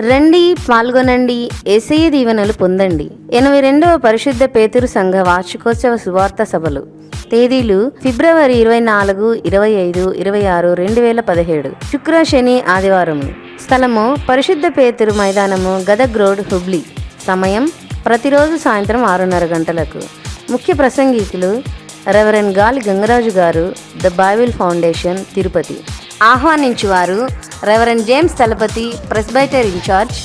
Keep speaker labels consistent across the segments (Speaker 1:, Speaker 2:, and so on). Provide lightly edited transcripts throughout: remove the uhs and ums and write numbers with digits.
Speaker 1: రండి, పాల్గొనండి, యేసయ్య దీవెనలు పొందండి. 82వ పరిశుద్ధ పేతురు సంఘ వార్షికోత్సవ సువార్త సభలు. తేదీలు ఫిబ్రవరి 24, 25, 26, 2017. శుక్ర, శని, ఆదివారం. స్థలము పరిశుద్ధ పేతురు మైదానము, గదగ్ రోడ్, హుబ్లీ. సమయం ప్రతిరోజు సాయంత్రం 6:30 గంటలకు. ముఖ్య ప్రసంగికులు రెవరెండ్ గాలి గంగరాజు గారు, ద బైబిల్ ఫౌండేషన్, తిరుపతి. ఆహ్వానించువారు reverend James Thalapathi, presbyter in charge,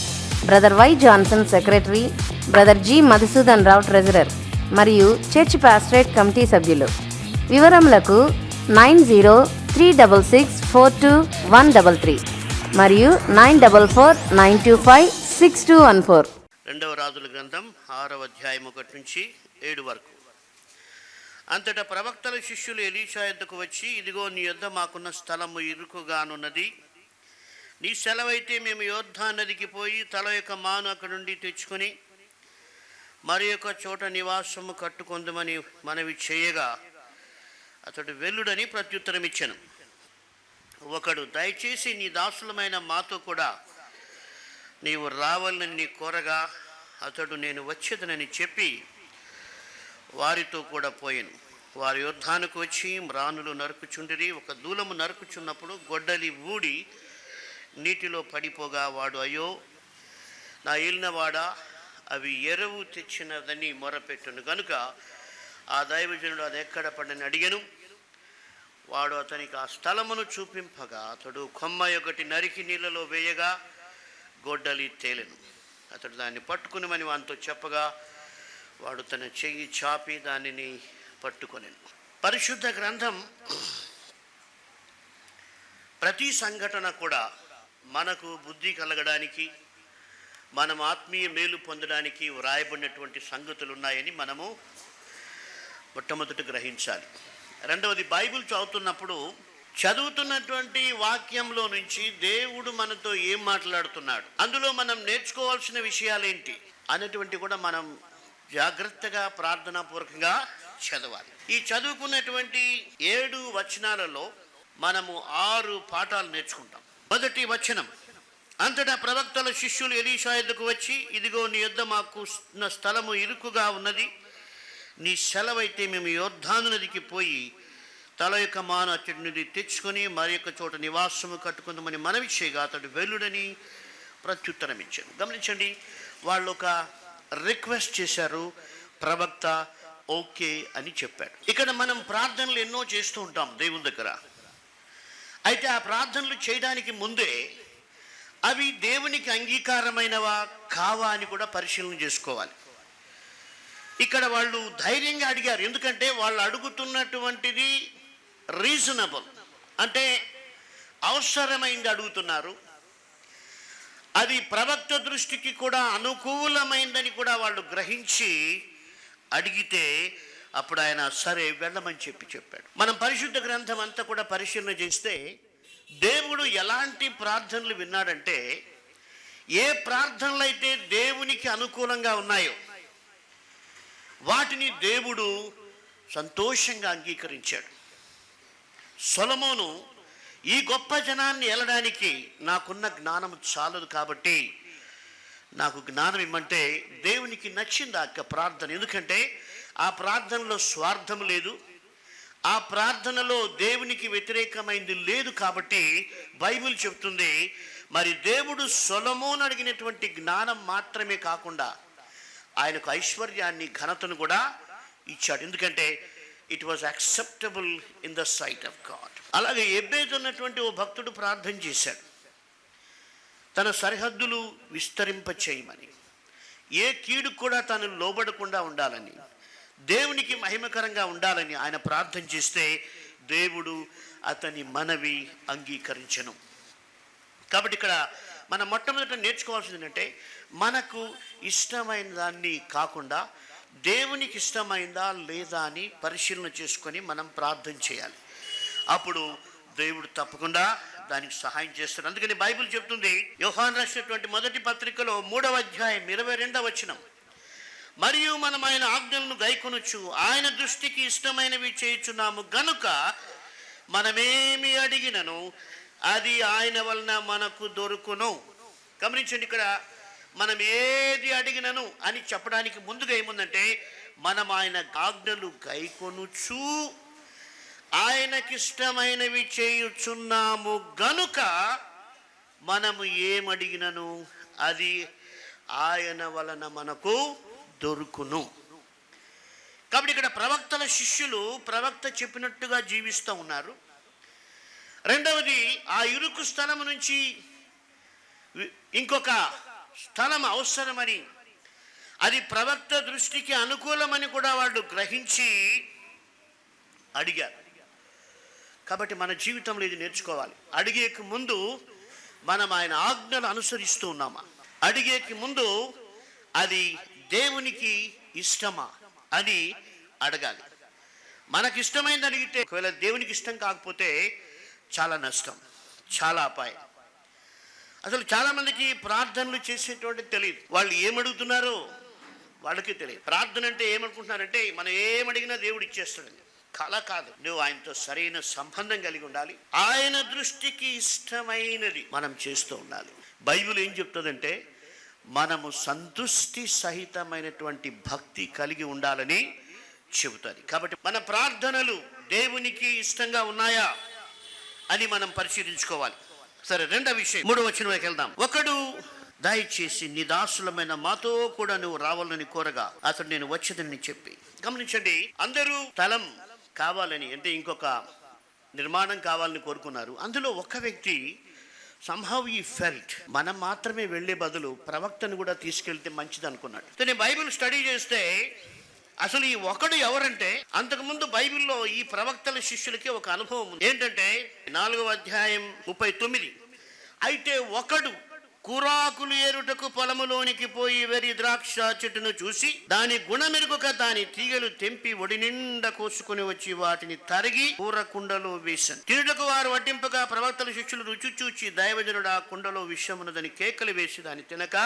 Speaker 1: brother Y Johnson, secretary, brother G Madhusudan Rao, treasurer, మరియు చర్చ్ పాస్టరేట్ కమిటీ సభ్యులు. వివరములకు 9036642133 మరియు 9449256214.
Speaker 2: రెండవ రాజుల గ్రంథం 6వ అధ్యాయం 1 నుంచి 7 వరకు. అంతటా ప్రవక్తల శిష్యులు ఎలీషా యొద్దకు వచ్చి, ఇదిగో నీ యొద్ద మాకున్న స్థలము ఇరుకుగానున్నది, నీ సెలవైతే మేము యోర్దాను నదికి పోయి తల యొక్క మాను అక్కడి నుండి తెచ్చుకొని మరి యొక్క చోట నివాసము కట్టుకొందుమని మనవి చేయగా, అతడు వెల్లుడని ప్రత్యుత్తరం ఇచ్చాను. ఒకడు, దయచేసి నీ దాసులమైన మాతో కూడా నీవు రావాలని నీ కోరగా, అతడు నేను వచ్చేదనని చెప్పి వారితో కూడా పోయాను. వారి యోర్దానుకు వచ్చి మ్రానులు నరుకుచుండిరి. ఒక దూలము నరుకుచున్నప్పుడు గొడ్డలి ఊడి నీటిలో పడిపోగా, వాడు, అయ్యో నా ఏలినవాడా, అవి ఎరువు తెచ్చినదని మొరపెట్టును గనుక ఆ దైవజనుడు అది ఎక్కడ పడని అడిగను. వాడు అతనికి ఆ స్థలమును చూపింపగా, అతడు కొమ్మ ఒకటి నరికి నీళ్ళలో వేయగా గొడ్డలి తేలెను. అతడు దాన్ని పట్టుకునిమని వానితో చెప్పగా, వాడు తన చెయ్యి చాపి దానిని పట్టుకొనెను. పరిశుద్ధ గ్రంథం ప్రతి సంఘటన కూడా మనకు బుద్ధి కలగడానికి, మనం ఆత్మీయ మేలు పొందడానికి వ్రాయబడినటువంటి సంగతులు ఉన్నాయని మనము మొట్టమొదటి గ్రహించాలి. రెండవది, బైబిల్ చదువుతున్నటువంటి వాక్యంలో నుంచి దేవుడు మనతో ఏం మాట్లాడుతున్నాడు, అందులో మనం నేర్చుకోవాల్సిన విషయాలేంటి అనేటువంటి కూడా మనం జాగ్రత్తగా ప్రార్థనాపూర్వకంగా చదవాలి. ఈ చదువుకున్నటువంటి 7 వచనాలలో మనము 6 పాఠాలు నేర్చుకుంటాం. మొదటి వచనం, అంతటా ప్రవక్తల శిష్యులు ఎలీషా యొద్దకు వచ్చి, ఇదిగో నీ యొద్ద మాకు స్థలము ఇరుకుగా ఉన్నది, నీ సెలవైతే మేము యోర్దాను నదికి పోయి తల యొక్క మాను అతడి నుండి తెచ్చుకొని మరి యొక్క చోట నివాసము కట్టుకుందామని మనవి చేయగా, అతడు వెల్లుడని ప్రత్యుత్తరం ఇచ్చాను. గమనించండి, వాళ్ళు ఒక రిక్వెస్ట్ చేశారు, ప్రవక్త ఓకే అని చెప్పాడు. ఇక్కడ మనం ప్రార్థనలు ఎన్నో చేస్తూ ఉంటాం దేవుని దగ్గర. అయితే ఆ ప్రార్థనలు చేయడానికి ముందే అవి దేవునికి అంగీకారమైనవా కావా అని కూడా పరిశీలన చేసుకోవాలి. ఇక్కడ వాళ్ళు ధైర్యంగా అడిగారు, ఎందుకంటే వాళ్ళు అడుగుతున్నటువంటిది రీజనబుల్, అంటే అవసరమైంది అడుగుతున్నారు. అది ప్రవక్త దృష్టికి కూడా అనుకూలమైందని కూడా వాళ్ళు గ్రహించి అడిగితే అప్పుడు ఆయన సరే వెళ్ళమని చెప్పాడు. మనం పరిశుద్ధ గ్రంథం అంతా కూడా పరిశీలన చేస్తే దేవుడు ఎలాంటి ప్రార్థనలు విన్నాడంటే, ఏ ప్రార్థనలు అయితే దేవునికి అనుకూలంగా ఉన్నాయో వాటిని దేవుడు సంతోషంగా అంగీకరించాడు. సొలొమోను, ఈ గొప్ప జనాన్ని ఏలడానికి నాకున్న జ్ఞానం చాలదు, కాబట్టి నాకు జ్ఞానం ఇమ్మంటే దేవునికి నచ్చింది ఆ ప్రార్థన. ఎందుకంటే ఆ ప్రార్థనలో స్వార్థం లేదు, ఆ ప్రార్థనలో దేవునికి వ్యతిరేకమైంది లేదు. కాబట్టి బైబిల్ చెప్తుంది, మరి దేవుడు సొలొమోను అడిగినటువంటి జ్ఞానం మాత్రమే కాకుండా ఆయనకు ఐశ్వర్యాన్ని, ఘనతను కూడా ఇచ్చాడు. ఎందుకంటే it was acceptable in the sight of God. అలాగే ఎబ్బేదు ఉన్నటువంటి ఓ భక్తుడు ప్రార్థన చేశాడు, తన సరిహద్దులు విస్తరింప చేయమని, ఏ కీడు కూడా తను లోబడకుండా ఉండాలని, దేవునికి మహిమకరంగా ఉండాలని ఆయన ప్రార్థన చేస్తే దేవుడు అతని మనవి అంగీకరించెను. కాబట్టి ఇక్కడ మనం మొట్టమొదట నేర్చుకోవాల్సింది ఏంటంటే, మనకు ఇష్టమైన దాన్ని కాకుండా దేవునికి ఇష్టమైందా లేదా అని పరిశీలన చేసుకొని మనం ప్రార్థన చేయాలి. అప్పుడు దేవుడు తప్పకుండా దానికి సహాయం చేస్తాడు. అందుకని బైబిల్ చెప్తుంది, యోహాను రాసినటువంటి మొదటి పత్రికలో 3వ అధ్యాయం 22వ వచనం, మరియు మనం ఆయన ఆజ్ఞలను గైకొనొచ్చు, ఆయన దృష్టికి ఇష్టమైనవి చేయుచున్నాము గనుక మనమేమి అడిగినను అది ఆయన వలన మనకు దొరుకును. గమనించండి, ఇక్కడ మనం ఏది అడిగినను అని చెప్పడానికి ముందుగా ఏముందంటే, మనం ఆయన ఆజ్ఞలు గైకొనుచు ఆయనకిష్టమైనవి చేయుచున్నాము గనుక మనము ఏమడిగినను అది ఆయన వలన మనకు దొరుకును. కాబట్టి ఇక్కడ ప్రవక్తల శిష్యులు ప్రవక్త చెప్పినట్టుగా జీవిస్తూ ఉన్నారు. రెండవది, ఆ ఇరుకు స్థలం నుంచి ఇంకొక స్థలం అవసరమని, అది ప్రవక్త దృష్టికి అనుకూలమని కూడా వాళ్ళు గ్రహించి అడిగారు. కాబట్టి మన జీవితంలో ఇది నేర్చుకోవాలి. అడిగేకి ముందు మనం ఆయన ఆజ్ఞలు అనుసరిస్తూ ఉన్నామా, అడిగేకి ముందు అది దేవునికి ఇష్టమా అని అడగాలి. మనకి ఇష్టమైంది అడిగితే ఒకవేళ దేవునికి ఇష్టం కాకపోతే చాలా నష్టం, చాలా అపాయం. అసలు చాలామందికి ప్రార్థనలు చేసేటువంటి తెలియదు. వాళ్ళు ఏమడుగుతున్నారో వాళ్ళకి తెలియదు. ప్రార్థన అంటే ఏమనుకుంటున్నారంటే మనం ఏమడిగినా దేవుడు ఇచ్చేస్తాడని. కళ కాదు. నువ్వు ఆయనతో సరైన సంబంధం కలిగి ఉండాలి. ఆయన దృష్టికి ఇష్టమైనది మనం చేస్తూ ఉండాలి. బైబిల్ ఏం చెప్తుందంటే, మనము సంతుష్టి సహితమైనటువంటి భక్తి కలిగి ఉండాలని చెబుతుంది. కాబట్టి మన ప్రార్థనలు దేవునికి ఇష్టంగా ఉన్నాయా అని మనం పరిశీలించుకోవాలి. సరే, రెండవ విషయం 3వ వచనంలోకి వెళ్దాం. ఒకడు దయచేసి నీ దాసులమైన మాతో కూడా నువ్వు రావాలని కోరగా అతడు నేను వచ్చేదని చెప్పి. గమనించండి, అందరూ స్థలం కావాలని, అంటే ఇంకొక నిర్మాణం కావాలని కోరుకున్నారు. అందులో ఒక వ్యక్తి somehow he felt మనం మాత్రమే వెళ్ళే బదులు ప్రవక్తను కూడా తీసుకెళ్తే మంచిది అనుకున్నాడు. నేను బైబిల్ స్టడీ చేస్తే అసలు ఈ ఒకడు ఎవరంటే, అంతకుముందు బైబిల్లో ఈ ప్రవక్తల శిష్యులకి ఒక అనుభవం ఉంది. ఏంటంటే 4వ అధ్యాయం 39, అయితే ఒకడు కూరాకులు ఏరుటకు పొలములోనికి పోయి వెరి ద్రాక్ష చెట్టును చూసి దాని గుణమెరుగుక దాని తీగలు తెంపి ఒడి నిండా కోసుకుని వచ్చి వాటిని తరిగి కూర కుండలో వేశాను. తినుటకు వారు వడ్డింపగా ప్రవక్తల శిష్యులు రుచి చూచి దైవజనుడు ఆ కుండలో విషమున్నదని కేకలు వేసి దాన్ని తినక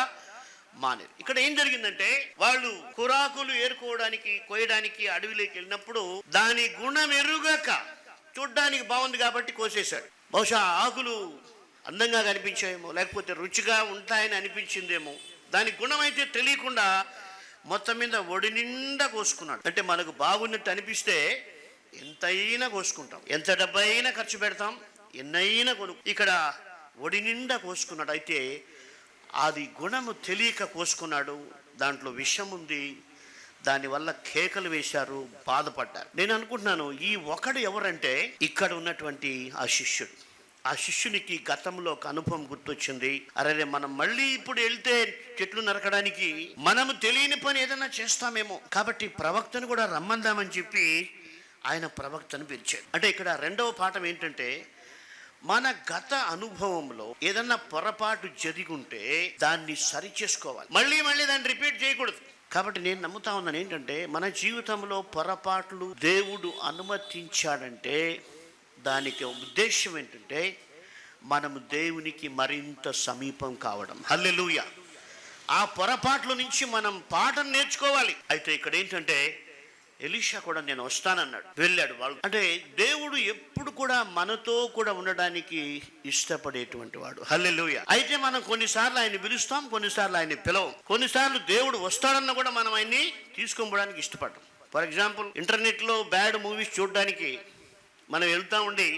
Speaker 2: మానేరు. ఇక్కడ ఏం జరిగిందంటే, వాళ్ళు కూరాకులు ఏరుకోవడానికి కోయడానికి అడవిలోకి వెళ్ళినప్పుడు దాని గుణమెరుగక, చూడ్డానికి బాగుంది కాబట్టి కోసేశాడు. బహుశా ఆకులు అందంగా కనిపించాయేమో, లేకపోతే రుచిగా ఉంటాయని అనిపించిందేమో. దాని గుణం అయితే తెలియకుండా మొత్తం మీద ఒడి నిండా కోసుకున్నాడు. అంటే మనకు బాగున్నట్టు అనిపిస్తే ఎంతైనా కోసుకుంటాం, ఎంత డబ్బైనా ఖర్చు పెడతాం, ఎన్నైనా కొను. ఇక్కడ ఒడి నిండా కోసుకున్నాడు. అయితే అది గుణము తెలియక కోసుకున్నాడు. దాంట్లో విషం ఉంది. దానివల్ల కేకలు వేశారు, బాధపడ్డారు. నేను అనుకుంటున్నాను, ఈ ఒకడు ఎవరంటే ఇక్కడ ఉన్నటువంటి ఆ శిష్యుడు. ఆ శిష్యునికి గతంలో ఒక అనుభవం గుర్తొచ్చింది. అరే, మనం మళ్ళీ ఇప్పుడు వెళ్తే చెట్లు నరకడానికి మనము తెలియని పని ఏదైనా చేస్తామేమో, కాబట్టి ప్రవక్తను కూడా రమ్మందామని చెప్పి ఆయన ప్రవక్తను పిలిచాడు. అంటే ఇక్కడ రెండవ పాఠం ఏంటంటే, మన గత అనుభవంలో ఏదన్నా పొరపాటు జరిగి ఉంటే దాన్ని సరి చేసుకోవాలి, మళ్ళీ దాన్ని రిపీట్ చేయకూడదు. కాబట్టి నేను నమ్ముతా ఉన్నాను ఏంటంటే, మన జీవితంలో పొరపాట్లు దేవుడు అనుమతించాడంటే దానికి ఉద్దేశం ఏంటంటే మనము దేవునికి మరింత సమీపం కావడం. హల్లెలూయా. ఆ పొరపాట్ల నుంచి మనం పాఠం నేర్చుకోవాలి. అయితే ఇక్కడ ఏంటంటే, ఎలీషా కూడా నేను వస్తానన్నాడు, వెళ్ళాడు. వాళ్ళు అంటే దేవుడు ఎప్పుడు కూడా మనతో కూడా ఉండడానికి ఇష్టపడేటువంటి వాడు. హల్లెలూయా. అయితే మనం కొన్నిసార్లు ఆయన పిలుస్తాం, కొన్నిసార్లు ఆయన పిలవం. కొన్నిసార్లు దేవుడు వస్తాడన్న కూడా మనం ఆయన్ని తీసుకొని ఇష్టపడడం. ఫర్ ఎగ్జాంపుల్, ఇంటర్నెట్లో బ్యాడ్ మూవీస్ చూడడానికి మనం వెళ్తా ఉండి,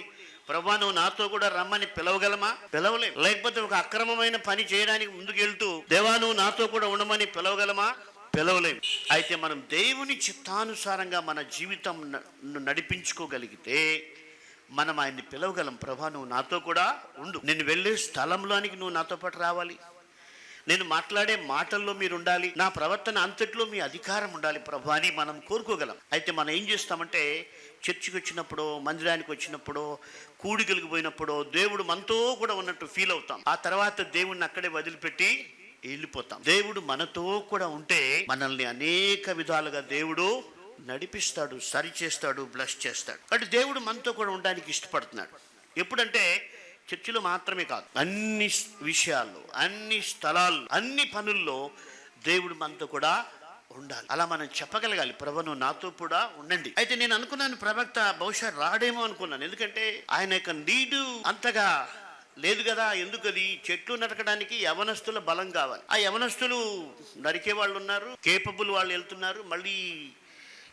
Speaker 2: ప్రభా నువ్వు నాతో కూడా రమ్మని పిలవగలమా? పిలవలేం. లేకపోతే ఒక అక్రమమైన పని చేయడానికి ముందుకు వెళ్తూ, దేవా నువ్వు నాతో కూడా ఉండమని పిలవగలమా? పిలవలేం. అయితే మనం దేవుని చిత్తానుసారంగా మన జీవితం నడిపించుకోగలిగితే మనం ఆయన్ని పిలవగలం. ప్రభా నువ్వు నాతో కూడా ఉండు, నేను వెళ్ళే స్థలంలోనికి నువ్వు నాతో పాటు రావాలి, నేను మాట్లాడే మాటల్లో మీరు ఉండాలి, నా ప్రవర్తన అంతట్లో మీ అధికారం ఉండాలి ప్రభా అని మనం కోరుకోగలం. అయితే మనం ఏం చేస్తామంటే, చర్చికి వచ్చినప్పుడు, మందిరానికి వచ్చినప్పుడు, కూడికలకు పోయినప్పుడు దేవుడు మనతో కూడా ఉన్నట్టు ఫీల్ అవుతాం. ఆ తర్వాత దేవుడిని అక్కడే వదిలిపెట్టి వెళ్ళిపోతాం. దేవుడు మనతో కూడా ఉంటే మనల్ని అనేక విధాలుగా దేవుడు నడిపిస్తాడు, సరిచేస్తాడు, బ్లెస్ చేస్తాడు. అంటే దేవుడు మనతో కూడా ఉండడానికి ఇష్టపడుతున్నాడు. ఎప్పుడంటే చర్చిలో మాత్రమే కాదు, అన్ని విషయాల్లో, అన్ని స్థలాల్లో, అన్ని పనుల్లో దేవుడు మనతో కూడా ఉండాలి. అలా మనం చెప్పగలగాలి, ప్రభు నువ్వు నాతో కూడా ఉండండి. అయితే నేను అనుకున్నాను ప్రవక్త బహుశా రాడేమో అనుకున్నాను. ఎందుకంటే ఆయన యొక్క నీడు అంతగా లేదు కదా, ఎందుకది? చెట్లు నరకడానికి యవనస్తుల బలం కావాలి. ఆ యవనస్తులు నరికే వాళ్ళు ఉన్నారు, కేపబుల్ వాళ్ళు వెళ్తున్నారు. మళ్ళీ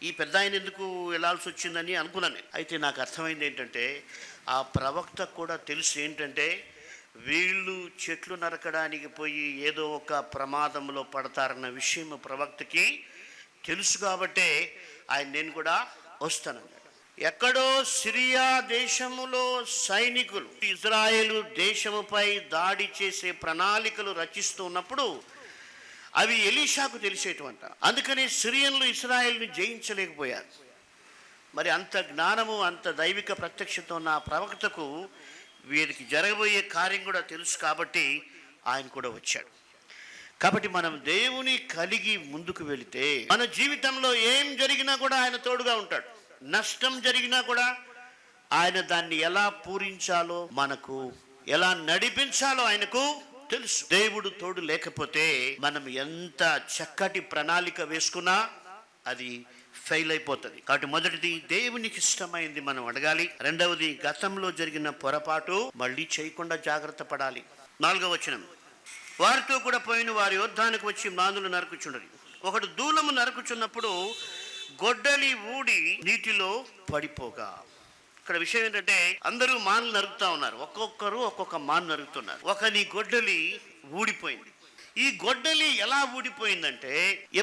Speaker 2: ఈ పెద్ద ఆయన ఎందుకు వెళ్ళాల్సి వచ్చిందని అనుకున్నాను నేను. అయితే నాకు అర్థమైంది ఏంటంటే, ఆ ప్రవక్త కూడా తెలుసు ఏంటంటే, వీళ్ళు చెట్లు నరకడానికి పోయి ఏదో ఒక ప్రమాదంలో పడతారన్న విషయం ప్రవక్తకి తెలుసు. కాబట్టే నేను కూడా వస్తానన్నాడు. ఎక్కడో సిరియా దేశములో సైనికులు ఇజ్రాయేలు దేశముపై దాడి చేసే ప్రణాళికలు రచిస్తూ ఉన్నప్పుడు అవి ఎలీషాకు తెలిసేటువంటి. అందుకని సిరియన్లు ఇజ్రాయేల్ని జయించలేకపోయారు. మరి అంత జ్ఞానము, అంత దైవిక ప్రత్యక్షత ఉన్న ప్రవక్తకు వీరికి జరగబోయే కార్యం కూడా తెలుసు. కాబట్టి ఆయన కూడా వచ్చాడు. కాబట్టి మనం దేవుని కలిగి ముందుకు వెళితే మన జీవితంలో ఏం జరిగినా కూడా ఆయన తోడుగా ఉంటాడు. నష్టం జరిగినా కూడా ఆయన దాన్ని ఎలా పూరించాలో, మనకు ఎలా నడిపించాలో ఆయనకు తెలుసు. దేవుడు తోడు లేకపోతే మనం ఎంత చక్కటి ప్రణాళిక వేసుకున్నా అది ఫెయిల్ అయిపోతుంది. కాబట్టి మొదటిది దేవునికి ఇష్టమైంది మనం అడగాలి. రెండవది గతంలో జరిగిన పొరపాటు మళ్ళీ చేయకుండా జాగ్రత్త పడాలి. 4వ వచనం, వారితో కూడా పోయిన వారి యుద్ధానికి వచ్చి మానులు నరుకుచుండరు. ఒకడు దూలము నరుకుచున్నప్పుడు గొడ్డలి ఊడి నీటిలో పడిపోగా. ఇక్కడ విషయం ఏంటంటే, అందరూ మాన్లు నరుకుతా ఉన్నారు, ఒక్కొక్కరు ఒక్కొక్క మాన్ నరుకుతున్నారు. ఒకని గొడ్డలి ఊడిపోయింది. ఈ గొడ్డలి ఎలా ఊడిపోయిందంటే,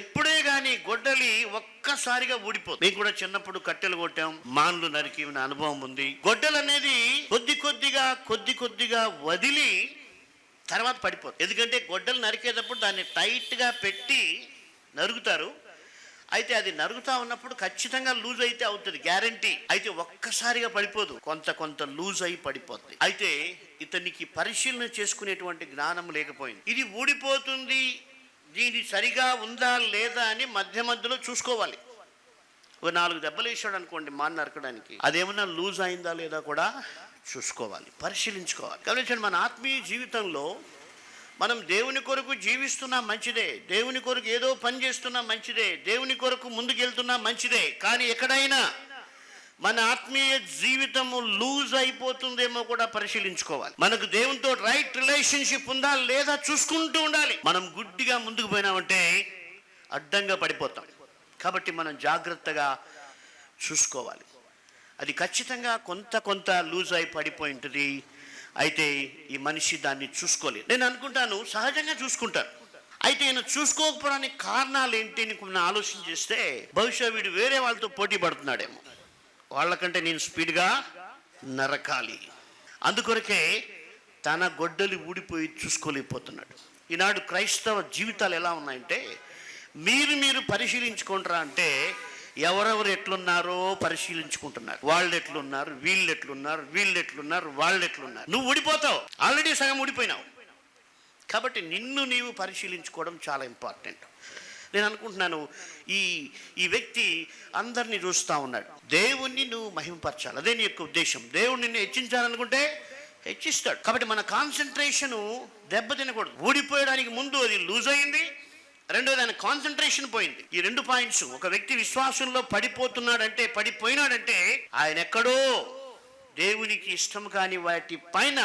Speaker 2: ఎప్పుడే గాని గొడ్డలి ఒక్కసారిగా ఊడిపోతుంది. మేము కూడా చిన్నప్పుడు కట్టెలు కొట్టాం, మాన్లు నరికి అనుభవం ఉంది. గొడ్డలు అనేది కొద్ది కొద్దిగా వదిలి తర్వాత పడిపోతుంది. ఎందుకంటే గొడ్డలు నరికేటప్పుడు దాన్ని టైట్గా పెట్టి నరుగుతారు. అయితే అది నరుగుతా ఉన్నప్పుడు ఖచ్చితంగా లూజ్ అయితే అవుతుంది, గ్యారంటీ. అయితే ఒక్కసారిగా పడిపోదు, కొంత లూజ్ అయి పడిపోతుంది. అయితే ఇతనికి పరిశీలన చేసుకునేటువంటి జ్ఞానం లేకపోయింది. ఇది ఊడిపోతుంది, దీని సరిగా ఉందా లేదా అని మధ్యలో చూసుకోవాలి. ఒక 4 దెబ్బలు వేసాడు అనుకోండి మాన్ నరకడానికి, అదేమన్నా లూజ్ అయిందా లేదా కూడా చూసుకోవాలి, పరిశీలించుకోవాలి. కాబట్టి మన ఆత్మీయ జీవితంలో మనం దేవుని కొరకు జీవిస్తున్నా మంచిదే, దేవుని కొరకు ఏదో పని చేస్తున్నా మంచిదే, దేవుని కొరకు ముందుకెళ్తున్నా మంచిదే. కానీ ఎక్కడైనా మన ఆత్మీయ జీవితము లూజ్ అయిపోతుందేమో కూడా పరిశీలించుకోవాలి. మనకు దేవునితో రైట్ రిలేషన్షిప్ ఉందా లేదా చూసుకుంటూ ఉండాలి. మనం గుడ్డిగా ముందుకు పోయినామంటే అడ్డంగా పడిపోతాం. కాబట్టి మనం జాగ్రత్తగా చూసుకోవాలి. అది ఖచ్చితంగా కొంత లూజ్ అయి పడిపోయి ఉంటుంది. అయితే ఈ మనిషి దాన్ని చూసుకోలేదు. నేను అనుకుంటాను సహజంగా చూసుకుంటారు. అయితే ఈయన చూసుకోకపోవడానికి కారణాలు ఏంటి అని మనం ఆలోచన చేస్తే, బహుశా వీడు వేరే వాళ్ళతో పోటీ పడుతున్నాడేమో, వాళ్ళకంటే నేను స్పీడ్గా నరకాలి, అందుకొరకే తన గొడ్డలి ఊడిపోయి చూసుకోలేకపోతున్నాడు. ఈనాడు క్రైస్తవ జీవితాలు ఎలా ఉన్నాయంటే, మీరు పరిశీలించుకుంటారా అంటే ఎవరెవరు ఎట్లున్నారో పరిశీలించుకుంటున్నారు. వాళ్ళు ఎట్లున్నారు, వీళ్ళు ఎట్లున్నారు, వాళ్ళు ఎట్లున్నారు. నువ్వు ఊడిపోతావు, ఆల్రెడీ సగం ఊడిపోయినావు. కాబట్టి నిన్ను నీవు పరిశీలించుకోవడం చాలా ఇంపార్టెంట్. నేను అనుకుంటున్నాను ఈ వ్యక్తి అందరినీ చూస్తూ ఉన్నాడు. దేవుణ్ణి నువ్వు మహిమపరచాలి, అదే నీ యొక్క ఉద్దేశం. దేవుడు నిన్ను హెచ్చించాలనుకుంటే హెచ్చిస్తాడు. కాబట్టి మన కాన్సన్ట్రేషను దెబ్బతినకూడదు. ఊడిపోయడానికి ముందు అది లూజ్ అయింది, రెండోది ఆయన కాన్సన్ట్రేషన్ పోయింది. ఈ 2 పాయింట్స్. ఒక వ్యక్తి విశ్వాసంలో పడిపోయినాడంటే ఆయన ఎక్కడో దేవునికి ఇష్టం కాని వాటి పైన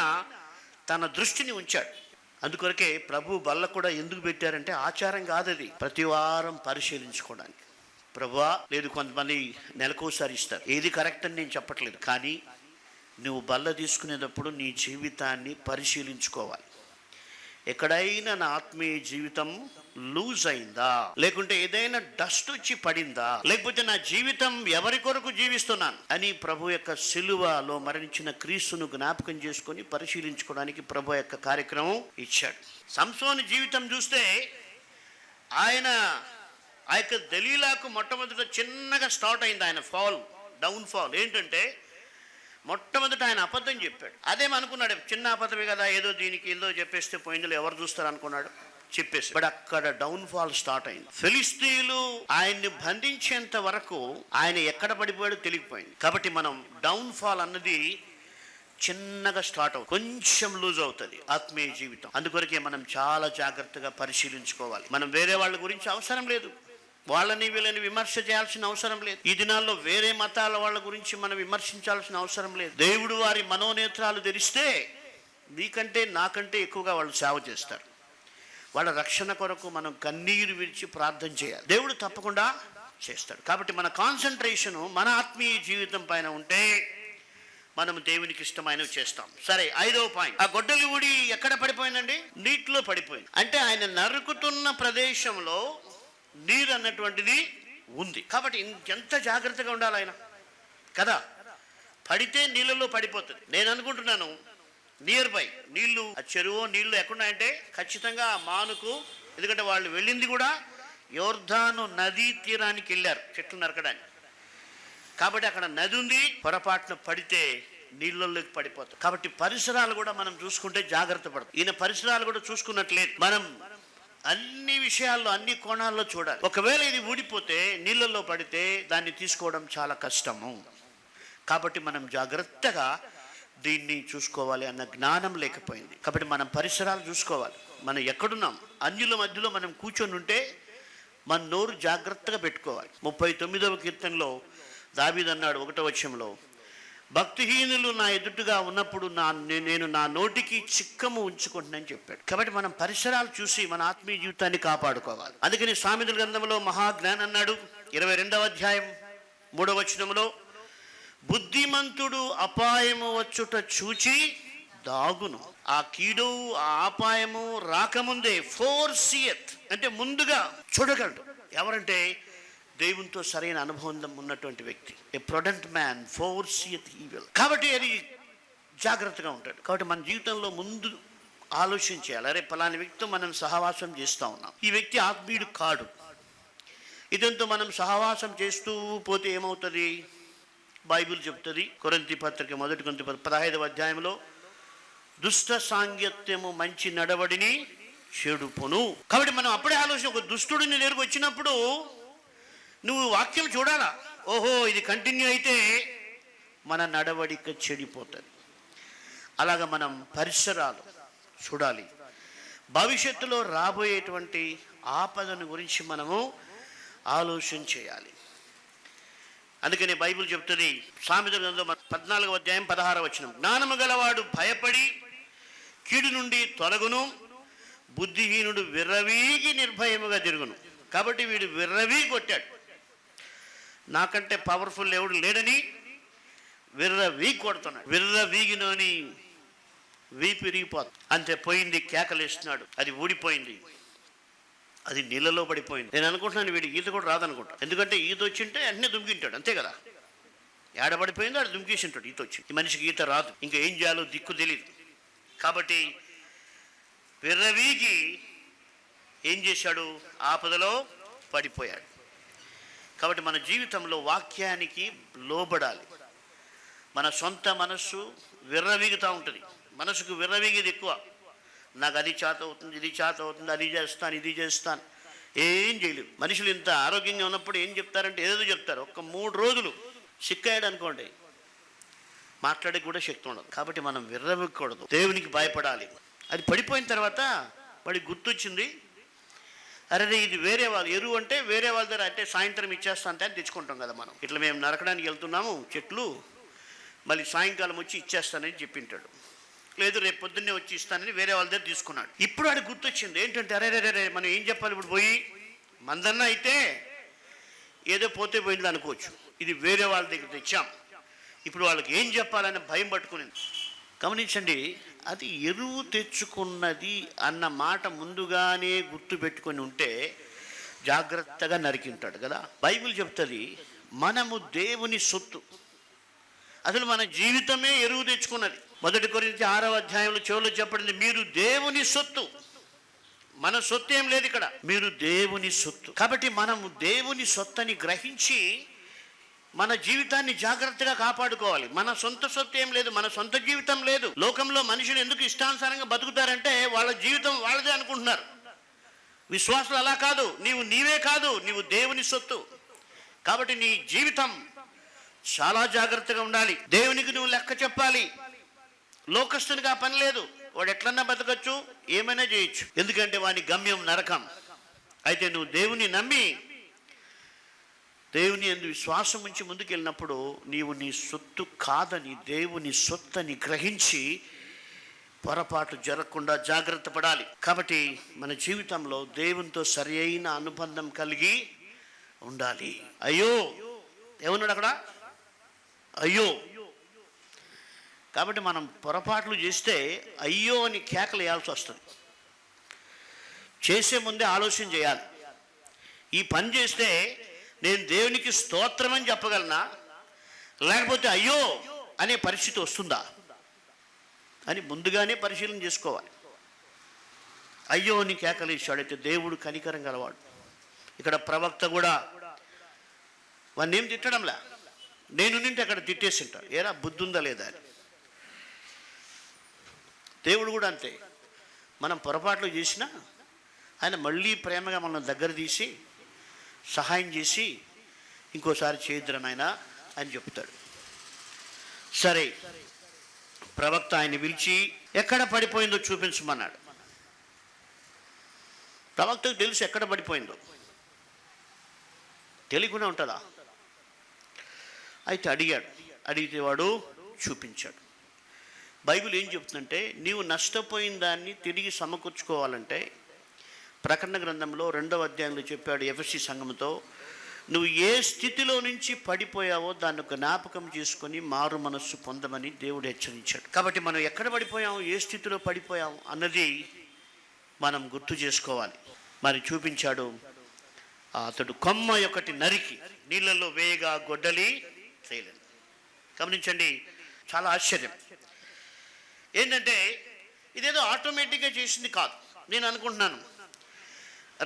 Speaker 2: తన దృష్టిని ఉంచాడు. అందుకొరకే ప్రభు బల్ల కూడా ఎందుకు పెట్టారంటే ఆచారం కాదు, అది ప్రతి వారం పరిశీలించుకోవడానికి. ప్రభువా, లేదు కొంతమంది నెలకోసారి ఇస్తారు, ఏది కరెక్ట్ అని నేను చెప్పట్లేదు. కానీ నువ్వు బల్ల తీసుకునేటప్పుడు నీ జీవితాన్ని పరిశీలించుకోవాలి. ఎక్కడైనా నా ఆత్మీయ జీవితం లూజ్ అయిందా, లేకుంటే ఏదైనా డస్ట్ వచ్చి పడిందా, లేకపోతే నా జీవితం ఎవరి కొరకు జీవిస్తున్నాను అని ప్రభు యొక్క సిలువలో మరణించిన క్రీస్తును జ్ఞాపకం చేసుకొని పరిశీలించుకోవడానికి ప్రభు యొక్క కార్యక్రమం ఇచ్చాడు. సంసోను జీవితం చూస్తే ఆయన ఆ యొక్క దలీలాకు మొట్టమొదట చిన్నగా స్టార్ట్ అయింది ఆయన డౌన్ ఫాల్. ఏంటంటే మొట్టమొదట ఆయన అబద్ధం చెప్పాడు. అదేమనుకున్నాడు, చిన్న అబద్ధమే కదా, ఏదో చెప్పేస్తే పోయిందో ఎవరు చూస్తారు అనుకున్నాడు, చెప్పేసి. బట్ అక్కడ డౌన్ ఫాల్ స్టార్ట్ అయింది. ఫిలిస్తీయులు ఆయన్ని బంధించేంత వరకు ఆయన ఎక్కడ పడిపోయాడో తెలియకపోయింది. కాబట్టి మనం డౌన్ ఫాల్ అన్నది చిన్నగా స్టార్ట్ అవుతుంది, కొంచెం లూజ్ అవుతుంది ఆత్మీయ జీవితం. అందుకొరకే మనం చాలా జాగ్రత్తగా పరిశీలించుకోవాలి. మనం వేరే వాళ్ళ గురించి అవసరం లేదు, వాళ్ళని వీళ్ళని విమర్శ చేయాల్సిన అవసరం లేదు. ఈ దినాల్లో వేరే మతాల వాళ్ళ గురించి మనం విమర్శించాల్సిన అవసరం లేదు. దేవుడు వారి మనోనేత్రాలు తెరిస్తే నీకంటే నాకంటే ఎక్కువగా వాళ్ళు సేవ చేస్తారు. వాళ్ళ రక్షణ కొరకు మనం కన్నీరు విడిచి ప్రార్థన చేయాలి. దేవుడు తప్పకుండా చేస్తాడు. కాబట్టి మన కాన్సన్ట్రేషను మన ఆత్మీయ జీవితం పైన ఉంటే మనం దేవునికి ఇష్టమైనవి చేస్తాం. సరే, 5వ పాయింట్. ఆ గొడ్డలి ఊడి ఎక్కడ పడిపోయిందండి? నీటిలో పడిపోయింది. అంటే ఆయన నరుకుతున్న ప్రదేశంలో నీరు అన్నటువంటిది ఉంది. కాబట్టి ఎంత జాగ్రత్తగా ఉండాలి ఆయన కదా. పడితే నీళ్ళలో పడిపోతుంది. నేను అనుకుంటున్నాను నియర్ బై నీళ్లు, ఆ చెరువు నీళ్లు ఎక్కడున్నాయంటే ఖచ్చితంగా ఆ మానుకు, ఎందుకంటే వాళ్ళు వెళ్ళింది కూడా యోర్దాను నదీ తీరానికి వెళ్ళారు చెట్లు నరకడానికి. కాబట్టి అక్కడ నది ఉంది, పొరపాటున పడితే నీళ్ళలోకి పడిపోతాం. కాబట్టి పరిసరాలు కూడా మనం చూసుకుంటే జాగ్రత్త పడతాం. ఈయన పరిసరాలు కూడా చూసుకున్నట్లేదు. మనం అన్ని విషయాల్లో అన్ని కోణాల్లో చూడాలి. ఒకవేళ ఇది ఊడిపోతే నీళ్ళల్లో పడితే దాన్ని తీసుకోవడం చాలా కష్టము. కాబట్టి మనం జాగ్రత్తగా దీన్ని చూసుకోవాలి అన్న జ్ఞానం లేకపోయింది. కాబట్టి మనం పరిసరాలు చూసుకోవాలి. మనం ఎక్కడున్నాం, అన్యుల మధ్యలో మనం కూర్చొని ఉంటే మన నోరు జాగ్రత్తగా పెట్టుకోవాలి. 39వ కీర్తనలో దావీదు అన్నాడు 1వ వచనంలో, భక్తిహీనులు నా ఎదుటిగా ఉన్నప్పుడు నేను నా నోటికి చిక్కము ఉంచుకుంటున్నానని చెప్పాడు. కాబట్టి మనం పరిసరాలు చూసి మన ఆత్మీయ జీవితాన్ని కాపాడుకోవాలి. అందుకని సామెతల గ్రంథంలో మహాజ్ఞానం అన్నాడు 22వ అధ్యాయం 3వ వచనంలో, బుద్ధిమంతుడు అపాయము వచ్చుట చూచి దాగును, ఆ కీడు ఆ అపాయము రాకముందే ఫోర్సియత్ అంటే ముందుగా చూడగలడు. ఎవరంటే దేవునితో సరైన అనుబంధం ఉన్నటువంటి వ్యక్తి. ఏ ప్రొడెంట్ మ్యాన్ ఫోర్సియత్ ఈవిల్. కాబట్టి అది జాగ్రత్తగా ఉంటాడు. కాబట్టి మన జీవితంలో ముందు ఆలోచించాలి, అరే పలాని వ్యక్తితో మనం సహవాసం చేస్తూ ఉన్నాం, ఈ వ్యక్తి ఆత్మీయుడు కాడు, ఇదంతా మనం సహవాసం చేస్తూ పోతే ఏమవుతుంది? బైబిల్ చెప్తుంది కొరింథీ పత్రిక 1 కొరింథీ 15వ అధ్యాయంలో, దుష్ట సాంగత్యము మంచి నడవడిని చెడుపును. కాబట్టి మనం అప్పుడే ఆలోచన, ఒక దుష్టుడిని నేరుగా వచ్చినప్పుడు నువ్వు వాక్యం చూడాలా, ఓహో ఇది కంటిన్యూ అయితే మన నడవడిక చెడిపోతుంది. అలాగ మనం పరిసరాలు చూడాలి. భవిష్యత్తులో రాబోయేటువంటి ఆపదను గురించి మనము ఆలోచన చేయాలి. అందుకని బైబిల్ చెప్తుంది సామెతల గ్రంథం 14వ అధ్యాయం 16వ వచనం, జ్ఞానము గలవాడు భయపడి కీడు నుండి తొలగును, బుద్ధిహీనుడు విర్రవీగి నిర్భయముగా తిరుగును. కాబట్టి వీడు విర్రవీగి కొట్టాడు, నాకంటే పవర్ఫుల్ ఎవడు లేడని విర్రవీగి కొడుతున్నాడు. విర్రవీగినని వీపు విరిగిపోతుంది. అంతే, పోయింది, కేకలేస్తున్నాడు, అది ఊడిపోయింది, అది నీళ్ళలో పడిపోయింది. నేను అనుకుంటున్నాను వీడికి ఈత కూడా రాదనుకుంటా, ఎందుకంటే ఈత వచ్చింటే వెంటనే దుమికింటాడు, అంతే కదా. ఏడబడిపోయిందో ఆడు దుమికేసి ఉంటాడు. ఈత వచ్చి ఈ మనిషికి ఈత రాదు, ఇంకా ఏం చేయాలో దిక్కు తెలియదు. కాబట్టి విర్రవీగి ఏం చేశాడు? ఆపదలో పడిపోయాడు. కాబట్టి మన జీవితంలో వాక్యానికి లోబడాలి. మన సొంత మనస్సు విర్రవీగుతూ ఉంటుంది. మనసుకు విర్రవీగేది ఎక్కువ. నాకు అది చేత అవుతుంది, ఇది చేత అవుతుంది, అది చేస్తాను, ఇది చేస్తాను, ఏం చేయలేవు. మనుషులు ఇంత ఆరోగ్యంగా ఉన్నప్పుడు ఏం చెప్తారంటే ఏదో చెప్తారు. ఒక 3 రోజులు సిక్కయ్యాడు అనుకోండి, మాట్లాడే కూడా శక్తి ఉండదు. కాబట్టి మనం విర్రవీగకూడదు, దేవునికి భయపడాలి. అది పడిపోయిన తర్వాత వాడికి గుర్తొచ్చింది, అరే ఇది వేరే వాళ్ళు ఎరువు అంటే వేరే వాళ్ళ దగ్గర అంటే సాయంత్రం ఇచ్చేస్తా అంటే అని తెచ్చుకుంటాం కదా మనం. ఇట్లా మేము నరకడానికి వెళ్తున్నాము చెట్లు, మళ్ళీ సాయంకాలం వచ్చి ఇచ్చేస్తానని చెప్పింటాడు. లేదు రేపు పొద్దున్నే వచ్చి ఇస్తానని వేరే వాళ్ళ దగ్గర తీసుకున్నాడు. ఇప్పుడు వాడికి గుర్తొచ్చింది ఏంటంటే, అరే రే మనం ఏం చెప్పాలి ఇప్పుడు? పోయి మందన్న అయితే ఏదో పోతే పోయింది అనుకోవచ్చు, ఇది వేరే వాళ్ళ దగ్గర తెచ్చాం, ఇప్పుడు వాళ్ళకి ఏం చెప్పాలని భయం పట్టుకునింది. గమనించండి, అది ఎరువు తెచ్చుకున్నది అన్న మాట ముందుగానే గుర్తు పెట్టుకొని ఉంటే జాగ్రత్తగా నరికింటాడు కదా. బైబిల్ చెప్తుంది మనము దేవుని సొత్తు. అసలు మన జీవితమే ఎరువు తెచ్చుకున్నది. 1 కొరింథీ 6వ అధ్యాయంలో చివరిలో చెప్పబడింది, మీరు దేవుని సొత్తు. మన సొత్తు ఏం లేదు ఇక్కడ, మీరు దేవుని సొత్తు. కాబట్టి మనము దేవుని సొత్తని గ్రహించి మన జీవితాన్ని జాగ్రత్తగా కాపాడుకోవాలి. మన సొంత సొత్తు ఏం లేదు, మన సొంత జీవితం లేదు. లోకంలో మనుషులు ఎందుకు ఇష్టానుసారంగా బతుకుతారంటే వాళ్ళ జీవితం వాళ్ళదే అనుకుంటున్నారు. విశ్వాసులు అలా కాదు, నీవే కాదు, నీవు దేవుని సొత్తు. కాబట్టి నీ జీవితం చాలా జాగ్రత్తగా ఉండాలి. దేవునికి నువ్వు లెక్క చెప్పాలి. లోకస్తునిగా పని లేదు, వాడు ఎట్లన్నా బతకచ్చు, ఏమైనా చేయొచ్చు, ఎందుకంటే వాని గమ్యం నరకం. అయితే నువ్వు దేవుని నమ్మి దేవుని యందు విశ్వాసం ఉంచి ముందుకెళ్ళినప్పుడు నీవు నీ సొత్తు కాదని దేవుని సొత్తని గ్రహించి పొరపాటు జరగకుండా జాగ్రత్త పడాలి. కాబట్టి మన జీవితంలో దేవునితో సరి అయిన అనుబంధం కలిగి ఉండాలి. అయ్యో ఏమన్నాడు అక్కడ? అయ్యో. కాబట్టి మనం పొరపాట్లు చేస్తే అయ్యో అని కేకలు వేయాల్సి వస్తుంది. చేసే ముందే ఆలోచన చేయాలి. ఈ పని చేస్తే నేను దేవునికి స్తోత్రం అని చెప్పగలనా, లేకపోతే అయ్యో అనే పరిస్థితి వస్తుందా అని ముందుగానే పరిశీలన చేసుకోవాలి. అయ్యో అని కేకలు ఇచ్చాడైతే దేవుడు కనికరం గలవాడు. ఇక్కడ ప్రవక్త కూడా వాడిని ఏం తిట్టడంలా, నేను నింటే అక్కడ తిట్టేసి ఉంటాడు. ఏరా బుద్ధి ఉందా లేదా అని. దేవుడు కూడా అంతే. మనం పొరపాట్లు చేసినా ఆయన మళ్ళీ ప్రేమగా మనం దగ్గర తీసి సహాయం చేసి ఇంకోసారి చేయొద్దురా నాయనా అని చెప్తాడు. సరే, ప్రవక్త ఆయన పిలిచి ఎక్కడ పడిపోయిందో చూపించమన్నాడు. ప్రవక్తకు తెలుసు ఎక్కడ పడిపోయిందో. తెలియకుండా ఉంటుందా? అయితే అడిగాడు. అడిగితే వాడు చూపించాడు. బైబిల్ ఏం చెప్తుందంటే, నీవు నష్టపోయిన దాన్ని తిరిగి సమకూర్చుకోవాలంటే ప్రకటన గ్రంథంలో 2వ అధ్యాయంలో చెప్పాడు ఎఫెసీ సంఘంతో, నువ్వు ఏ స్థితిలో నుంచి పడిపోయావో దాన్ని జ్ఞాపకం చేసుకొని మారు మనస్సు పొందమని దేవుడు హెచ్చరించాడు. కాబట్టి మనం ఎక్కడ పడిపోయాము, ఏ స్థితిలో పడిపోయాము అన్నది మనం గుర్తు చేసుకోవాలి. మరి చూపించాడు. అతడు కొమ్మ ఒకటి నరికి నీళ్ళల్లో వేయగా గొడ్డలి చేయలేదు. గమనించండి, చాలా ఆశ్చర్యం ఏంటంటే ఇదేదో ఆటోమేటిక్గా చేసింది కాదు. నేను అనుకుంటున్నాను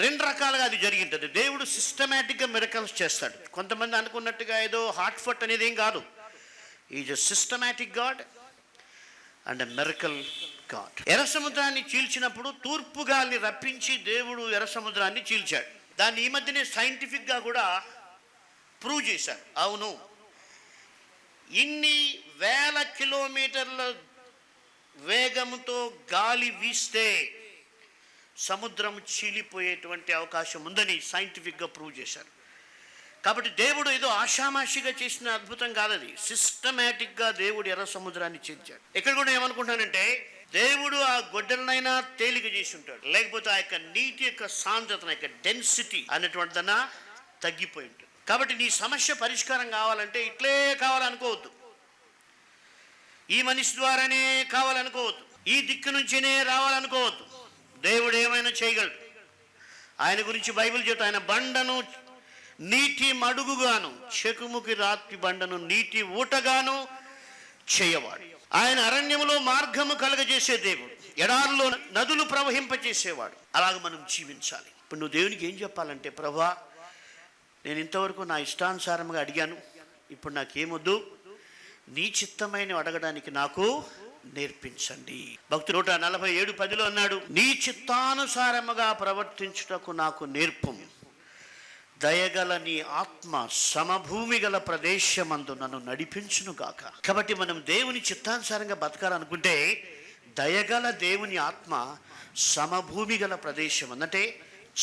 Speaker 2: 2 రకాలుగా అది జరిగింటుంది. దేవుడు సిస్టమేటిక్గా మిరకల్స్ చేస్తాడు. కొంతమంది అనుకున్నట్టుగా ఏదో హార్ట్ ఫట్ అనేది ఏం కాదు. Is a systematic God and a miracle God. ఎర్ర సముద్రాన్ని చీల్చినప్పుడు తూర్పు గాలిని రప్పించి దేవుడు ఎర్ర సముద్రాన్ని చీల్చాడు. దాన్ని ఈ మధ్యనే సైంటిఫిక్గా కూడా ప్రూవ్ చేశారు. అవును, ఇన్ని వేల కిలోమీటర్ల వేగంతో గాలి వీస్తే సముద్రం చీలిపోయేటువంటి అవకాశం ఉందని సైంటిఫిక్గా ప్రూవ్ చేశారు. కాబట్టి దేవుడు ఏదో ఆషామాషిగా చేసిన అద్భుతం కాదది. సిస్టమేటిక్గా దేవుడు ఎర్ర సముద్రాన్ని చీల్చాడు. ఇక్కడ కూడా ఏమనుకుంటానంటే, దేవుడు ఆ గొడ్డలనైనా తేలిక చేసి ఉంటాడు, లేకపోతే ఆ యొక్క నీటి యొక్క సాంద్రత, యొక్క డెన్సిటీ అనేటువంటిదన్నా తగ్గిపోయి ఉంటుంది. కాబట్టి నీ సమస్య పరిష్కారం కావాలంటే ఇట్లే కావాలనుకోవద్దు, ఈ మనిషి ద్వారానే కావాలనుకోవద్దు, ఈ దిక్కు నుంచినే రావాలనుకోవద్దు. దేవుడు ఏమైనా చేయగలడు. ఆయన గురించి బైబిల్ చెప్తా, ఆయన బండను నీటి మడుగుగాను, చెకుముకి రాత్రి బండను నీటి ఊటగాను చేయవాడు. ఆయన అరణ్యములో మార్గము కలగజేసే దేవుడు, ఎడారిలో నదులు ప్రవహింపచేసేవాడు. అలాగ మనం జీవించాలి. ఇప్పుడు నువ్వు దేవునికి ఏం చెప్పాలంటే, ప్రభా నేను ఇంతవరకు నా ఇష్టానుసారంగా అడిగాను, ఇప్పుడు నాకేమొద్దు, నీ చిత్తమైన అడగడానికి నాకు నేర్పించండి. భక్తుడు 147:10 అన్నాడు, నీ చిత్తానుసారముగా ప్రవర్తించుటకు నాకు నేర్పుము, దయగల నీ ఆత్మ సమభూమి గల ప్రదేశమందు నన్ను నడిపించునుగాక. కాబట్టి మనం దేవుని చిత్తానుసారంగా బతకాలనుకుంటే దయగల దేవుని ఆత్మ సమభూమి గల ప్రదేశం అంటే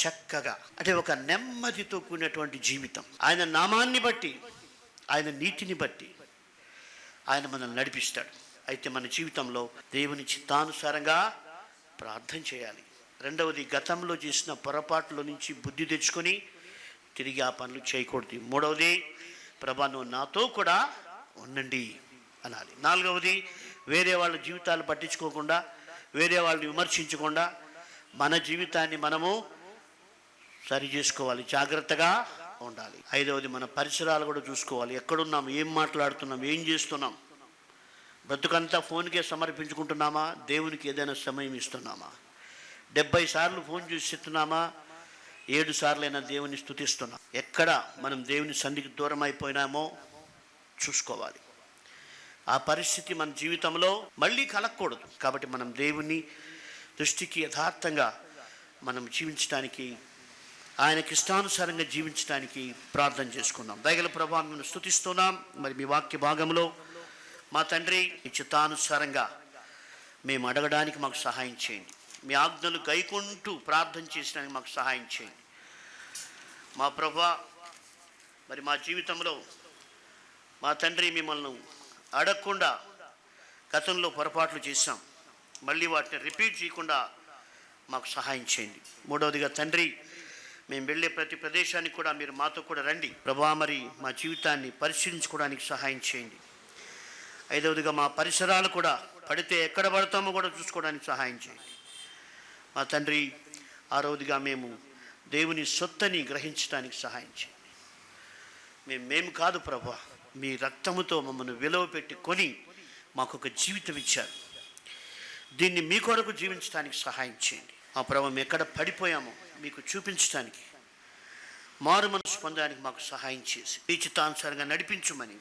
Speaker 2: చక్కగా, అంటే ఒక నెమ్మదితో కూడినటువంటి జీవితం. ఆయన నామాన్ని బట్టి, ఆయన నీతిని బట్టి ఆయన మనల్ని నడిపిస్తాడు. అయితే మన జీవితంలో దేవుని చిత్తానుసారంగా ప్రార్థన చేయాలి. 2వది, గతంలో చేసిన పొరపాట్ల నుంచి బుద్ధి తెచ్చుకొని తిరిగి ఆ పనులు చేయకూడదు. 3వది, ప్రభా నువ్వు నాతో కూడా ఉండండి అనాలి. 4వది, వేరే వాళ్ళ జీవితాలు పట్టించుకోకుండా, వేరే వాళ్ళని విమర్శించకుండా మన జీవితాన్ని మనము సరి చేసుకోవాలి, జాగ్రత్తగా ఉండాలి. 5వది, మన పరిసరాలు కూడా చూసుకోవాలి. ఎక్కడున్నాం, ఏం మాట్లాడుతున్నాం, ఏం చేస్తున్నాం, బ్రతుకంతా ఫోన్కే సమర్పించుకుంటున్నామా, దేవునికి ఏదైనా సమయం ఇస్తున్నామా? 70 సార్లు ఫోన్ చూసి ఇస్తున్నామా, 7 సార్లైనా దేవుని స్తుతిస్తున్నాం? ఎక్కడ మనం దేవుని సన్నిధికి దూరం అయిపోయినామో చూసుకోవాలి. ఆ పరిస్థితి మన జీవితంలో మళ్ళీ కలగకూడదు. కాబట్టి మనం దేవుని దృష్టికి యథార్థంగా మనం జీవించడానికి, ఆయనకి ఇష్టానుసారంగా జీవించడానికి ప్రార్థన చేసుకున్నాం. దయగల ప్రభువా మేము స్తుతిస్తున్నాం. మరి మీ వాక్య భాగంలో మా తండ్రి, మీ చిత్తానుసారంగా మేము అడగడానికి మాకు సహాయం చేయండి. మీ ఆజ్ఞలు గైకుంటూ ప్రార్థన చేసడానికి మాకు సహాయం చేయండి. మా ప్రభువా, మరి మా జీవితంలో మా తండ్రి మిమ్మల్ని అడగకుండా గతంలో పొరపాట్లు చేశాం. మళ్ళీ వాటిని రిపీట్ చేయకుండా మాకు సహాయం చేయండి. మూడవదిగా తండ్రి, మేము వెళ్ళే ప్రతి ప్రదేశానికి కూడా మీరు మాతో కూడా రండి ప్రభువా. మరి మా జీవితాన్ని పరిశీలించుకోవడానికి సహాయం చేయండి. ఐదవదిగా మా పరిసరాలు కూడా పడితే ఎక్కడ పడతామో కూడా చూసుకోవడానికి సహాయం చేయండి మా తండ్రి. ఆరవదిగా మేము దేవుని సొత్తని గ్రహించడానికి సహాయం చేయండి. మేము కాదు ప్రభువా, మీ రక్తముతో మమ్మల్ని విలువ పెట్టి కొని మాకు ఒక జీవితం ఇచ్చారు. దీన్ని మీ కొరకు జీవించడానికి సహాయం చేయండి మా ప్రభు. మేము ఎక్కడ పడిపోయామో మీకు చూపించడానికి, మారు మనసు పొందడానికి మాకు సహాయం చేసి ఈ చిత్తానుసారంగా నడిపించుమని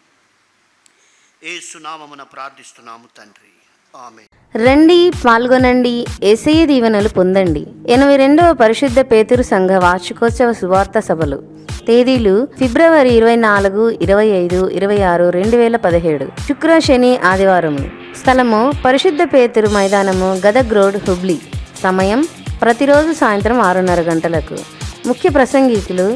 Speaker 2: యేసు నామమున ప్రార్థిస్తున్నాము తండ్రి, ఆమేన్.
Speaker 1: రండి, పాల్గొనండి, యేసయ్య దీవెనలు పొందండి. 82వ పరిశుద్ధ పేతురు సంఘ వార్షికోత్సవ సువార్త సభలు. తేదీలు ఫిబ్రవరి 24, 25, 26, 2017. శుక్ర, శని, ఆదివారము. స్థలము పరిశుద్ధ పేతురు మైదానము, గదగ్ రోడ్, హుబ్లీ. సమయం ప్రతిరోజు సాయంత్రం 6:30 గంటలకు. ముఖ్య ప్రసంగికులు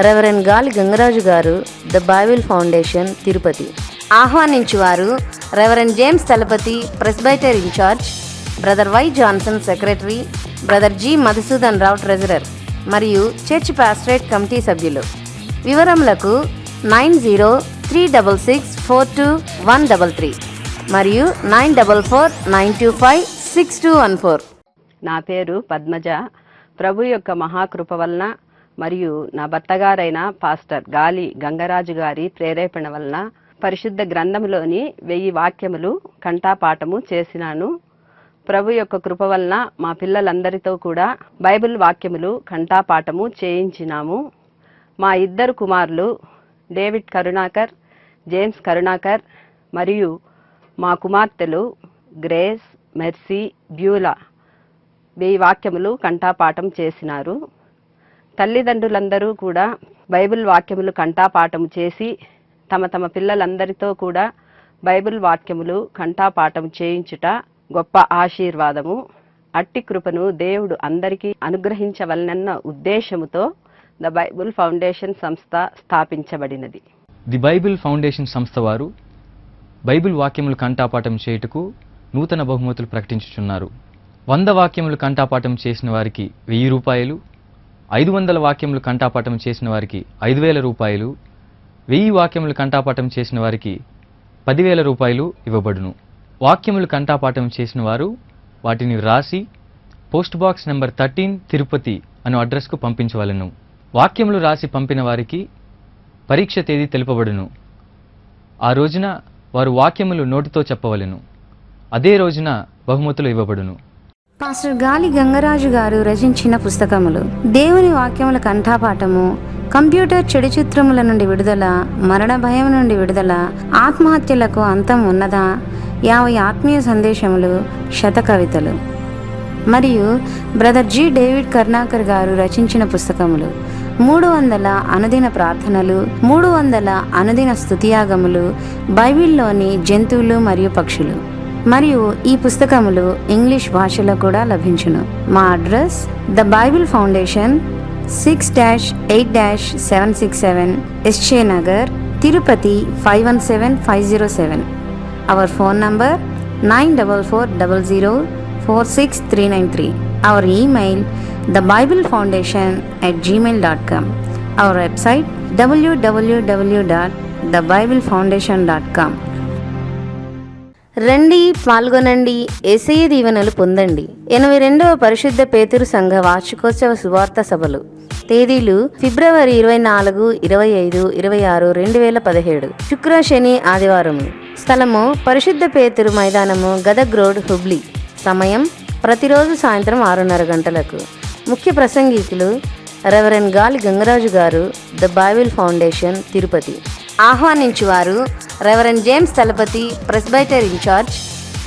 Speaker 1: రెవరెండ్ గాలి గంగరాజు గారు, ద బైబిల్ ఫౌండేషన్, తిరుపతి. ఆహ్వానించువారు reverend James Thalapathi, presbyter in charge, brother Y Johnson, secretary, brother G Madhusudan Rao, treasurer, మరియు చర్చ్ పాస్టరేట్ కమిటీ సభ్యులు. వివరములకు 9036642133 మరియు 9449256214.
Speaker 3: నా పేరు పద్మజ. ప్రభు యొక్క మహాకృప వలన మరియు నా భర్తగారైన పాస్టర్ గాలి గంగరాజు గారి ప్రేరేపణ వలన పరిశుద్ధ గ్రంథములోని 1000 వాక్యములు కంఠాపాఠము చేసినాను. ప్రభు యొక్క కృప వలన మా పిల్లలందరితో కూడా బైబిల్ వాక్యములు కంఠాపాఠము చేయించినాము. మా 2 కుమారులు డేవిడ్ కరుణాకర్, జేమ్స్ కరుణాకర్ మరియు మా కుమార్తెలు గ్రేస్, మెర్సీ, బ్యూలా 1000 వాక్యములు కంఠాపాఠం చేసినారు. తల్లిదండ్రులందరూ కూడా బైబిల్ వాక్యములు కంఠాపాఠం చేసి తమ తమ పిల్లలందరితో కూడా బైబిల్ వాక్యములు కంఠాపాఠం చేయించుట గొప్ప ఆశీర్వాదము. అట్టి కృపను దేవుడు అందరికీ అనుగ్రహించవలనన్న ఉద్దేశముతో ద బైబిల్ ఫౌండేషన్ సంస్థ స్థాపించబడినది.
Speaker 4: ది బైబిల్ ఫౌండేషన్ సంస్థ వారు బైబిల్ వాక్యములు కంఠాపాఠం చేయుటకు నూతన బహుమతులు ప్రకటించుచున్నారు. 100 వాక్యములు కంఠాపాఠం చేసిన వారికి 1000 రూపాయలు, 500 వాక్యములు కంఠాపాఠం చేసిన వారికి 5000 రూపాయలు, 1000 వాక్యములు కంఠాపాఠం చేసిన వారికి 10,000 రూపాయలు ఇవ్వబడును. వాక్యములు కంఠాపాఠం చేసిన వారు వాటిని వ్రాసి పోస్ట్ బాక్స్ నెంబర్ 13 తిరుపతి అను అడ్రస్కు పంపించవలెను. వాక్యములు రాసి పంపిన వారికి పరీక్ష తేదీ తెలుపబడును. ఆ రోజున వారు వాక్యములు నోటితో చెప్పవలెను. అదే రోజున బహుమతులు ఇవ్వబడును.
Speaker 1: పాస్టర్ గాలి గంగరాజు గారు రచించిన పుస్తకములు: దేవుని వాక్యముల కంఠాపాఠము, కంప్యూటర్ చెడు చిత్రముల నుండి విడుదల, మరణ భయం నుండి విడుదల, ఆత్మహత్యలకు అంతం ఉన్నదా, 50 ఆత్మీయ సందేశములు, శతకవితలు. మరియు బ్రదర్ జి డేవిడ్ కరుణాకర్ గారు రచించిన పుస్తకములు: 300 అనుదిన ప్రార్థనలు, 300 అనుదిన స్తుతియాగములు, బైబిల్లోని జంతువులు మరియు పక్షులు. మరియు ఈ పుస్తకములు ఇంగ్లీష్ భాషలో కూడా లభించును. మా అడ్రస్: the Bible Foundation, 6-8-767 SJ Nagar, Tirupati 517507. Our phone number 9440046393. Our email thebiblefoundation@gmail.com. Our website www.thebiblefoundation.com. రండి, పాల్గొనండి, యేసయ్య దీవెనలు పొందండి. 82వ పరిశుద్ధ పేతురు సంఘ వార్షికోత్సవ సువార్త సభలు. తేదీలు ఫిబ్రవరి 24, 25, 26, 2017. శుక్ర, శని, ఆదివారము. స్థలము పరిశుద్ధ పేతురు మైదానము, గదగ్ రోడ్, హుబ్లీ. సమయం ప్రతిరోజు సాయంత్రం 6:30 గంటలకు. ముఖ్య ప్రసంగికులు రెవరెండ్ గాలి గంగరాజు గారు, ద బైబిల్ ఫౌండేషన్, తిరుపతి. ఆహ్వానించువారు reverend James Thalapathi, presbyter in charge,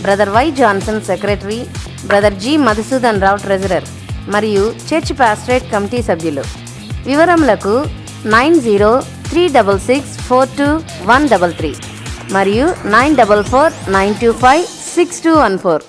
Speaker 1: brother Y Johnson, secretary, brother G Madhusudan Rao, treasurer, మరియు చర్చ్ పాస్టరేట్ కమిటీ సభ్యులు. వివరములకు 9036642133 మరియు 9449256214.